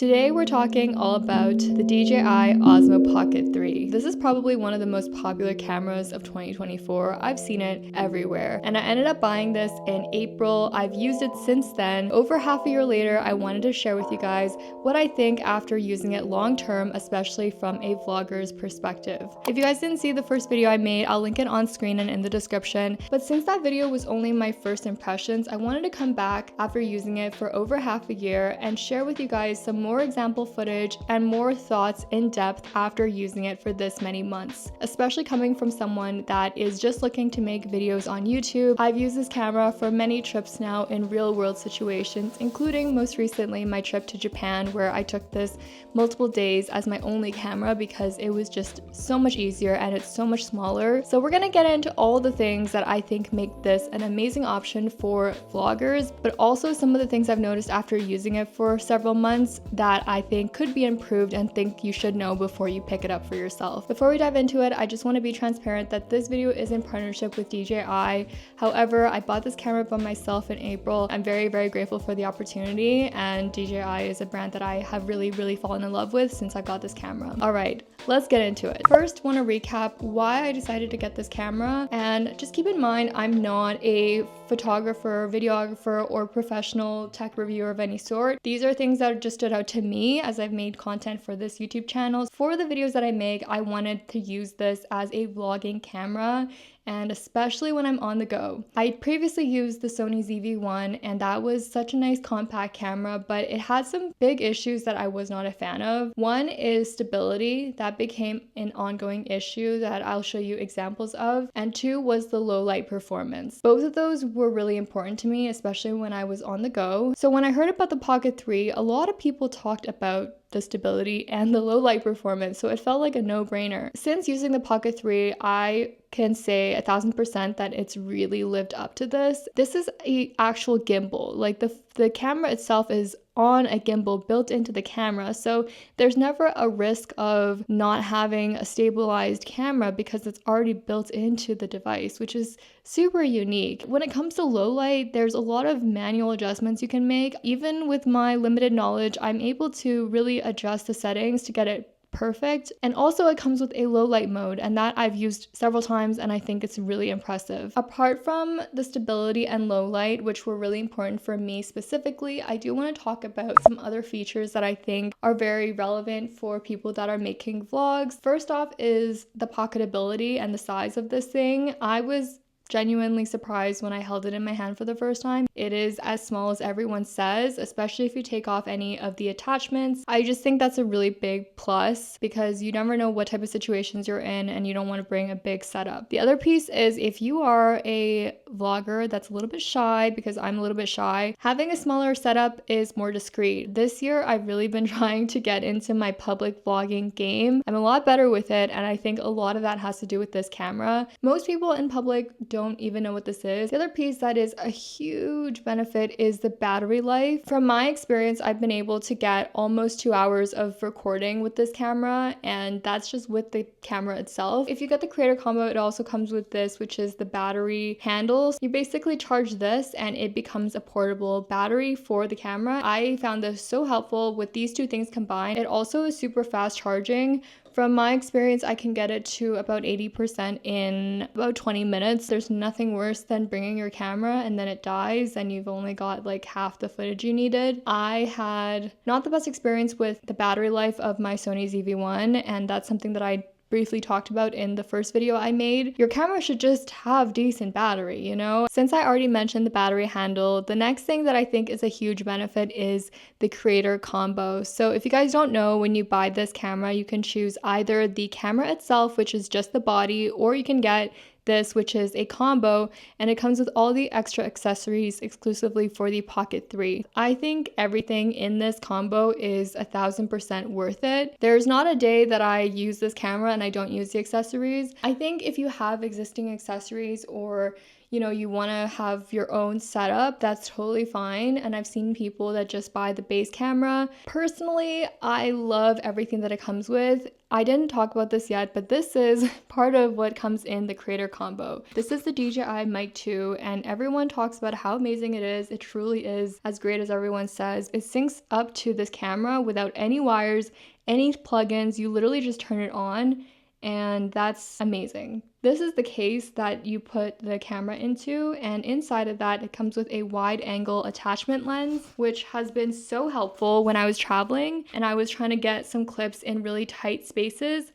Today we're talking all about the DJI Osmo Pocket 3. This is probably one of the most popular cameras of 2024. I've seen it everywhere, and I ended up buying this in April. I've used it since then. Over half a year later, I wanted to share with you guys what I think after using it long term, especially from a vlogger's perspective. If you guys didn't see the first video I made, I'll link it on screen and in the description. But since that video was only my first impressions, I wanted to come back after using it for over half a year and share with you guys some more example footage and more thoughts in depth after using it for this many months, especially coming from someone that is just looking to make videos on YouTube. I've used this camera for many trips now in real world situations, including most recently my trip to Japan, where I took this multiple days as my only camera because it was just so much easier and it's so much smaller. So we're gonna get into all the things that I think make this an amazing option for vloggers, but also some of the things I've noticed after using it for several months that I think could be improved and think you should know before you pick it up for yourself. Before we dive into it, I just want to be transparent that this video is in partnership with DJI. However, I bought this camera by myself in April. I'm very, very grateful for the opportunity, and DJI is a brand that I have really fallen in love with since I got this camera. All right, let's get into it. First, want to recap why I decided to get this camera, and just keep in mind I'm not a photographer, videographer, or professional tech reviewer of any sort. These are things that just stood out to me as I've made content for this YouTube channel. For the videos that I make, I wanted to use this as a vlogging camera, and especially when I'm on the go. I previously used the Sony ZV-1, and that was such a nice compact camera, but it had some big issues that I was not a fan of. One is stability. That became an ongoing issue that I'll show you examples of. And two was the low light performance. Both of those were really important to me, especially when I was on the go. So when I heard about the Pocket 3, a lot of people talked about the stability and the low light performance, so it felt like a no-brainer. Since using the Pocket 3, I can say 1000% that it's really lived up to this. This is a actual gimbal. Like the camera itself is on a gimbal built into the camera, so there's never a risk of not having a stabilized camera because it's already built into the device, which is super unique. When it comes to low light, there's a lot of manual adjustments you can make. Even with my limited knowledge, I'm able to really adjust the settings to get it perfect. And also it comes with a low light mode, and that I've used several times and I think it's really impressive. Apart from the stability and low light, which were really important for me specifically, I do want to talk about some other features that I think are very relevant for people that are making vlogs. First off is the pocketability and the size of this thing. I was genuinely surprised when I held it in my hand for the first time. It is as small as everyone says, especially if you take off any of the attachments. I just think that's a really big plus because you never know what type of situations you're in and you don't want to bring a big setup. The other piece is if you are a vlogger that's a little bit shy, because I'm a little bit shy, having a smaller setup is more discreet. This year I've really been trying to get into my public vlogging game. I'm a lot better with it, and I think a lot of that has to do with this camera. Most people in public don't even know what this is. The other piece that is a huge benefit is the battery life. From my experience, I've been able to get almost 2 hours of recording with this camera, and that's just with the camera itself. If you get the creator combo, it also comes with this, which is the battery handles. You basically charge this and it becomes a portable battery for the camera. I found this so helpful with these two things combined. It also is super fast charging. From my experience, I can get it to about 80% in about 20 minutes. There's nothing worse than bringing your camera and then it dies and you've only got like half the footage you needed. I had not the best experience with the battery life of my Sony ZV-1, and that's something that I briefly talked about in the first video I made. Your camera should just have decent battery, you know? Since I already mentioned the battery handle, the next thing that I think is a huge benefit is the creator combo. So if you guys don't know, when you buy this camera, you can choose either the camera itself, which is just the body, or you can get this, which is a combo, and it comes with all the extra accessories exclusively for the Pocket 3. I think everything in this combo is 1000% worth it. There's not a day that I use this camera and I don't use the accessories. I think if you have existing accessories or you want to have your own setup, that's totally fine. And I've seen people that just buy the base camera. Personally, I love everything that it comes with. I didn't talk about this yet, but this is part of what comes in the creator combo. This is the DJI Mic 2, and everyone talks about how amazing it is. It truly is as great as everyone says. It syncs up to this camera without any wires, any plugins. You literally just turn it on, and that's amazing. This is the case that you put the camera into, and inside of that it comes with a wide angle attachment lens, which has been so helpful when I was traveling and I was trying to get some clips in really tight spaces.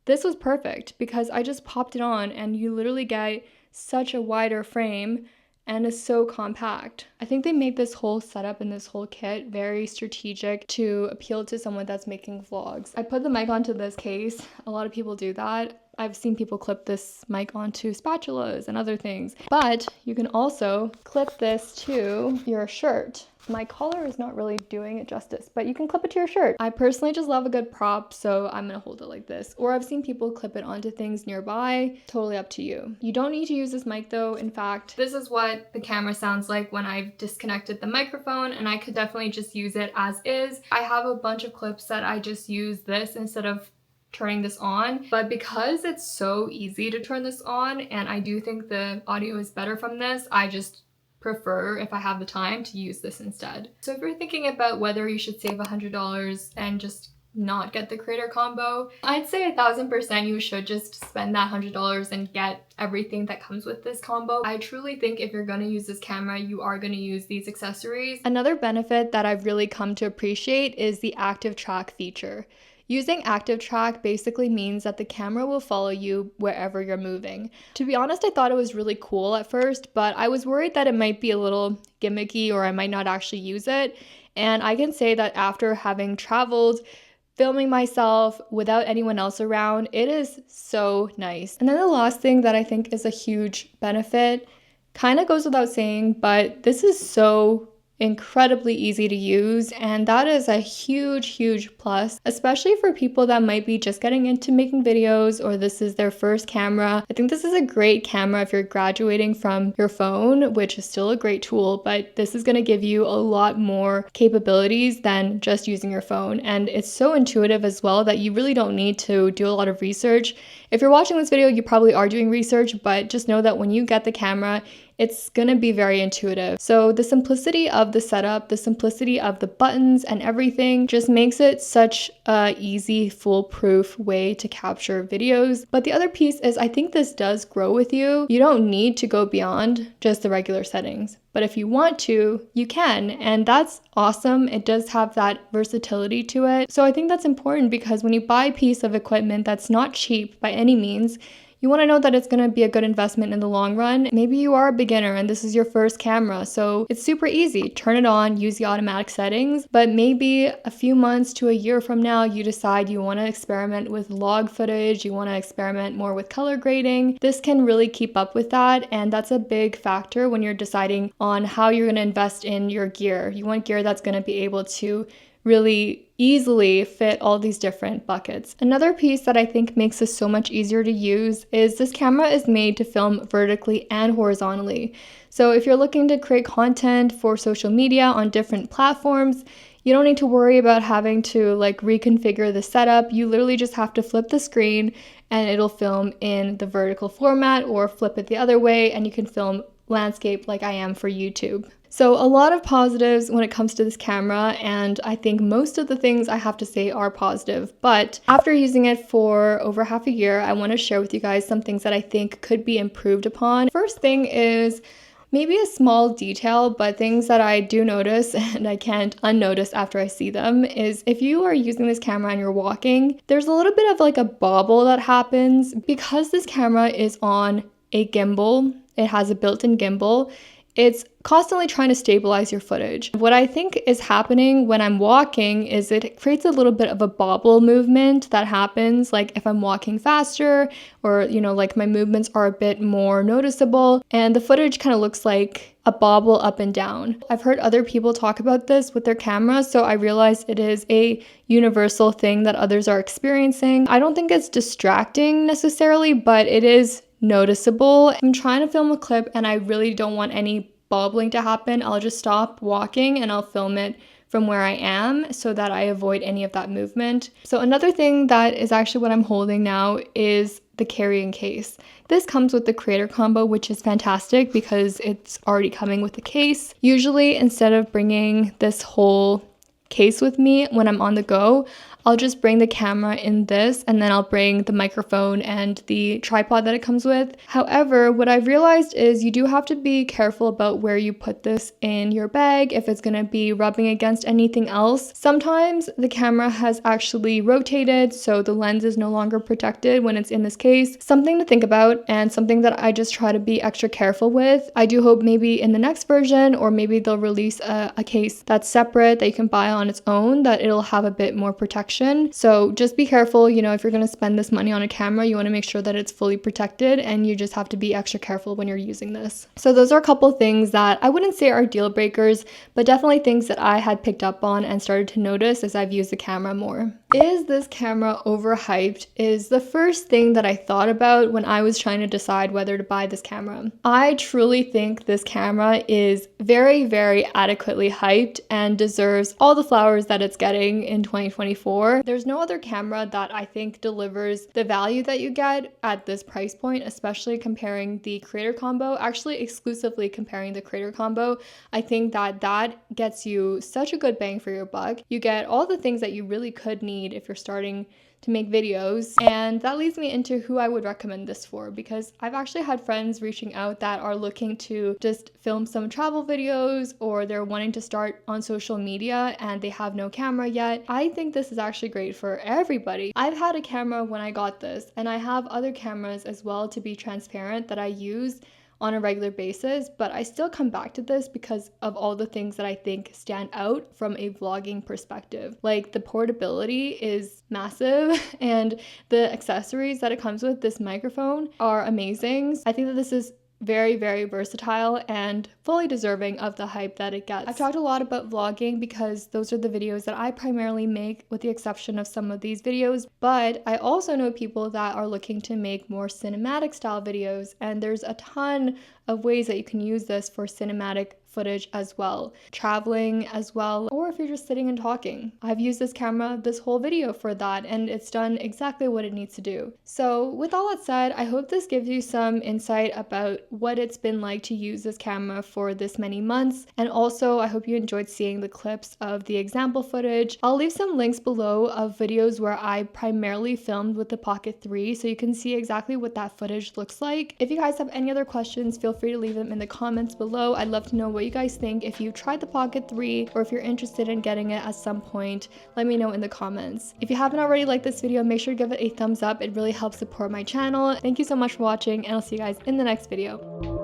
This was perfect because I just popped it on and you literally get such a wider frame and is so compact. I think they made this whole setup and this whole kit very strategic to appeal to someone that's making vlogs. I put the mic onto this case. A lot of people do that. I've seen people clip this mic onto spatulas and other things, but you can also clip this to your shirt. My collar is not really doing it justice, but you can clip it to your shirt. I personally just love a good prop, so I'm gonna hold it like this. Or I've seen people clip it onto things nearby. Totally up to you. You don't need to use this mic though. In fact, this is what the camera sounds like when I've disconnected the microphone, and I could definitely just use it as is. I have a bunch of clips that I just use this instead of turning this on, but because it's so easy to turn this on, and I do think the audio is better from this, I just prefer, if I have the time, to use this instead. So if you're thinking about whether you should save $100 and just not get the creator combo, I'd say 1000% you should just spend that $100 and get everything that comes with this combo. I truly think if you're going to use this camera, you are going to use these accessories. Another benefit that I've really come to appreciate is the ActiveTrack feature. Using ActiveTrack basically means that the camera will follow you wherever you're moving. To be honest, I thought it was really cool at first, but I was worried that it might be a little gimmicky or I might not actually use it. And I can say that after having traveled, filming myself without anyone else around, it is so nice. And then the last thing that I think is a huge benefit, kind of goes without saying, but this is so incredibly easy to use, and that is a huge plus, especially for people that might be just getting into making videos or this is their first camera. I think this is a great camera if you're graduating from your phone, which is still a great tool, but this is going to give you a lot more capabilities than just using your phone, and it's so intuitive as well that you really don't need to do a lot of research. If you're watching this video, you probably are doing research, but just know that when you get the camera, it's gonna be very intuitive. So the simplicity of the setup, the simplicity of the buttons and everything just makes it such a easy, foolproof way to capture videos. But the other piece is I think this does grow with you. You don't need to go beyond just the regular settings. But if you want to, you can, and that's awesome. It does have that versatility to it. So I think that's important because when you buy a piece of equipment that's not cheap by any means, you want to know that it's going to be a good investment in the long run. Maybe you are a beginner and this is your first camera, so it's super easy. Turn it on, use the automatic settings, but maybe a few months to a year from now, you decide you want to experiment with log footage, you want to experiment more with color grading. This can really keep up with that, and that's a big factor when you're deciding on how you're going to invest in your gear. You want gear that's going to be able to really easily fit all these different buckets. Another piece that I think makes this so much easier to use is this camera is made to film vertically and horizontally. So if you're looking to create content for social media on different platforms, you don't need to worry about having to reconfigure the setup. You literally just have to flip the screen and it'll film in the vertical format, or flip it the other way and you can film landscape like I am for YouTube. So a lot of positives when it comes to this camera, and I think most of the things I have to say are positive. But after using it for over half a year, I want to share with you guys some things that I think could be improved upon. First thing is maybe a small detail, but things that I do notice and I can't unnotice after I see them is if you are using this camera and you're walking, there's a little bit of a bobble that happens because this camera is on a gimbal. It has a built-in gimbal. It's constantly trying to stabilize your footage. What I think is happening when I'm walking is it creates a little bit of a bobble movement that happens, like if I'm walking faster or, my movements are a bit more noticeable, and the footage kind of looks like a bobble up and down. I've heard other people talk about this with their cameras, so I realize it is a universal thing that others are experiencing. I don't think it's distracting necessarily, but it is noticeable. I'm trying to film a clip and I really don't want any bubbling to happen. I'll just stop walking and I'll film it from where I am so that I avoid any of that movement. So another thing that is actually what I'm holding now is the carrying case. This comes with the creator combo, which is fantastic because it's already coming with the case. Usually, instead of bringing this whole case with me when I'm on the go, I'll just bring the camera in this and then I'll bring the microphone and the tripod that it comes with. However, what I've realized is you do have to be careful about where you put this in your bag, if it's gonna be rubbing against anything else. Sometimes the camera has actually rotated, so the lens is no longer protected when it's in this case. Something to think about and something that I just try to be extra careful with. I do hope maybe in the next version, or maybe they'll release a case that's separate that you can buy on its own, that it'll have a bit more protection. So just be careful, you know, if you're going to spend this money on a camera, you want to make sure that it's fully protected, and you just have to be extra careful when you're using this. So those are a couple things that I wouldn't say are deal breakers, but definitely things that I had picked up on and started to notice as I've used the camera more. Is this camera overhyped? Is the first thing that I thought about when I was trying to decide whether to buy this camera. I truly think this camera is very, very adequately hyped and deserves all the flowers that it's getting in 2024. There's no other camera that I think delivers the value that you get at this price point, especially comparing the creator combo. Actually, exclusively comparing the creator combo, I think that gets you such a good bang for your buck. You get all the things that you really could need if you're starting to make videos, and that leads me into who I would recommend this for, because I've actually had friends reaching out that are looking to just film some travel videos, or they're wanting to start on social media and they have no camera yet. I think this is actually great for everybody. I've had a camera when I got this, and I have other cameras as well, to be transparent, that I use on a regular basis, but I still come back to this because of all the things that I think stand out from a vlogging perspective. Like, the portability is massive and the accessories that it comes with, this microphone, are amazing. I think that this is very, very versatile and fully deserving of the hype that it gets. I've talked a lot about vlogging because those are the videos that I primarily make, with the exception of some of these videos, but I also know people that are looking to make more cinematic style videos, and there's a ton of ways that you can use this for cinematic footage as well, traveling as well, or if you're just sitting and talking. I've used this camera this whole video for that, and it's done exactly what it needs to do. So with all that said, I hope this gives you some insight about what it's been like to use this camera for this many months, and also I hope you enjoyed seeing the clips of the example footage. I'll leave some links below of videos where I primarily filmed with the Pocket 3, so you can see exactly what that footage looks like. If you guys have any other questions, feel free to leave them in the comments below. I'd love to know what you guys think. If you tried the Pocket 3, or if you're interested in getting it at some point, let me know in the comments. If you haven't already liked this video, make sure to give it a thumbs up. It really helps support my channel. Thank you so much for watching, and I'll see you guys in the next video.